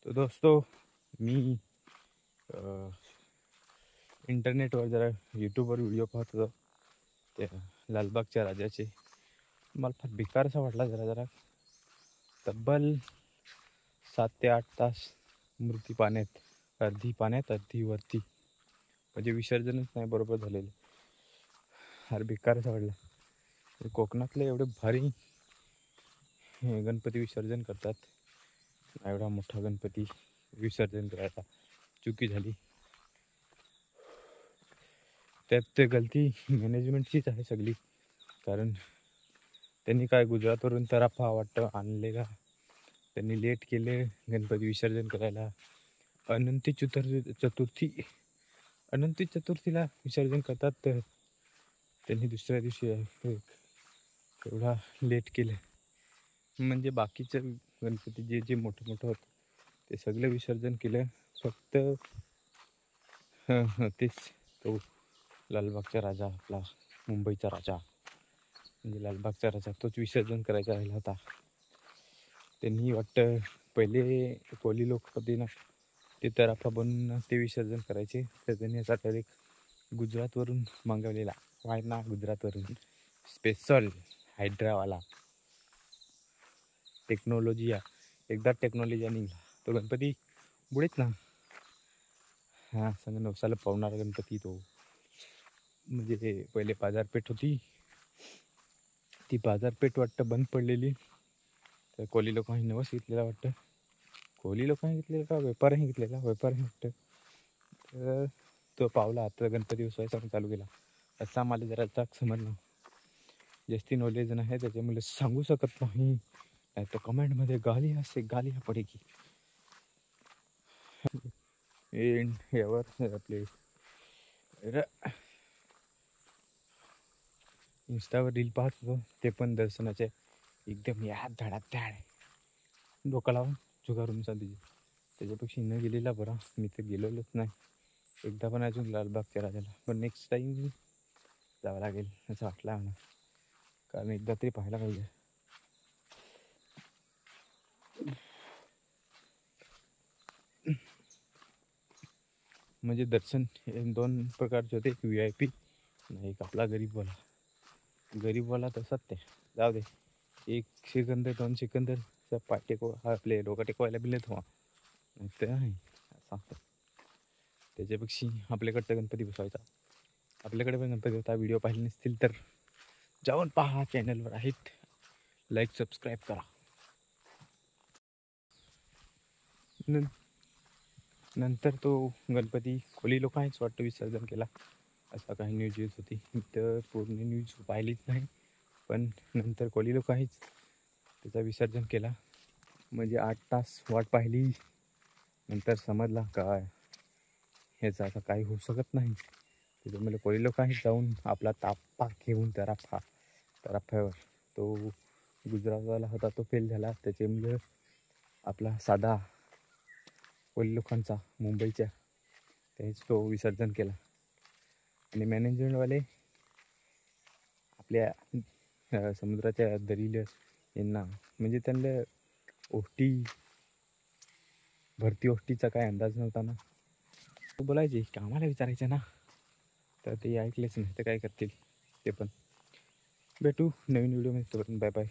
तो दोस्तों मी इंटरनेटवर जरा यूट्यूबवर व्हिडिओ पाहत होतो त्या लालबागच्या राजाचे. मला फार बेकार असा वाटला जरा जरा. तब्बल 7 ते 8 तास मूर्ती पाण्यात, अर्धी पाण्यात अर्धी वरती, म्हणजे विसर्जनच नाही बरोबर झालेलं. फार बेकार असा वाटला. कोकणातले एवढे भारी गणपती विसर्जन करतात, एवढा मोठा गणपती विसर्जन करायला चुकी झाली. त्यात ते गलती मॅनेजमेंटचीच आहे सगळी. कारण त्यांनी काय गुजरातवरून तराफा वाटतं आणले का, त्यांनी लेट केले गणपती विसर्जन करायला. अनंती चतुर्थीला विसर्जन करतात, तर त्यांनी दुसऱ्या दिवशी एवढा लेट केलं. म्हणजे बाकीचे गणपती जे जे मोठे मोठे होते ते सगळे विसर्जन केलं. फक्त तेच तो लालबागचा राजा, आपला मुंबईचा राजा, म्हणजे लालबागचा राजा, तोच विसर्जन करायचा राहिला होता. त्यांनी वाटतं पहिले कोली लोक होते ना, ते तराफा बनवून ते विसर्जन करायचे. तर त्यांनी असा डायरेक्ट गुजरातवरून मागवलेला वाय ना, गुजरातवरून स्पेशल हायड्रावाला टेक्नॉलॉजी. एकदा टेक्नॉलॉजी निघाला तो गणपती बुडेच ना. हा, संग नवसाला पावणारा गणपती तो. म्हणजे पहिले बाजारपेठ होती, ती बाजारपेठ वाटतं बंद पडलेली. तर कोली लोकांनी नवस घेतलेला वाटतं. कोली लोकांनी घेतलेला का व्यापाऱ्यांनी घेतलेला, व्यापाऱ्यांनी वाटतं. तर तो पावला आता गणपती बसवायचा चालू केला. असा मला जरा समजलं. जास्ती नॉलेज नाही त्याच्यामुळे सांगू शकत नाही, नाही तर कमेंटमध्ये गालियाँ पडेगी. यावर आपले इंस्टावर रील पाहत होतो, ते पण दर्शनाचे एकदम याद धडात डोका लावून चुकारून सांगते. त्याच्यापेक्षा न गेलेला बरा. मी तर गेलेलोच नाही एकदा पण अजून लालबागच्या राजाला. पण नेक्स्ट टाईम जावं लागेल असं वाटलं मला, कारण एकदा तरी पाहायला पाहिजे. म्हणजे दर्शन दोन प्रकारचे होते, एक VIP नाही, एक आपला गरीबवाला तसाच ते जाऊ दे. 1 सेकंद 2 सेकंद पाय टेकवा, आपले डोका टेकवायला बिलेत व्हा, नाही तर नाही सांगतो. त्याच्यापेक्षा आपल्याकडचा गणपती बसवायचा. आपल्याकडे पण गणपती होता. व्हिडिओ पाहिले नसतील तर जाऊन पहा, चॅनलवर आहेत. लाईक सबस्क्राईब करा. नंतर तो गणपती कोली लोकांनीच वाटतं विसर्जन केला, असा काही न्यूज येत होती. मी तर पूर्ण न्यूज पाहिलीच नाही, पण नंतर कोली लोकांनीच त्याचा विसर्जन केला. म्हणजे 8 तास वाट पाहिली, नंतर समजला काय ह्याचं आता काही होऊ शकत नाही. त्याच्यामुळे कोली लोकांनीच जाऊन आपला तापा घेऊन तराफ्यावर, तो गुजरातवाला होता तो फेल झाला. त्याच्यामुळे आपला साधा कोली लोकांचा मुंबईच्या त्याच तो विसर्जन केला. आणि मॅनेजमेंटवाले आपल्या समुद्राच्या दरील यांना, म्हणजे त्यांना भरती ओष्टीचा काय अंदाज नव्हता ना. तो बोलायचे की आम्हाला विचारायचं ना, तर ते ऐकलेच नाही तर काय करतील ते पण. भेटू नवीन व्हिडिओमध्ये. Bye bye.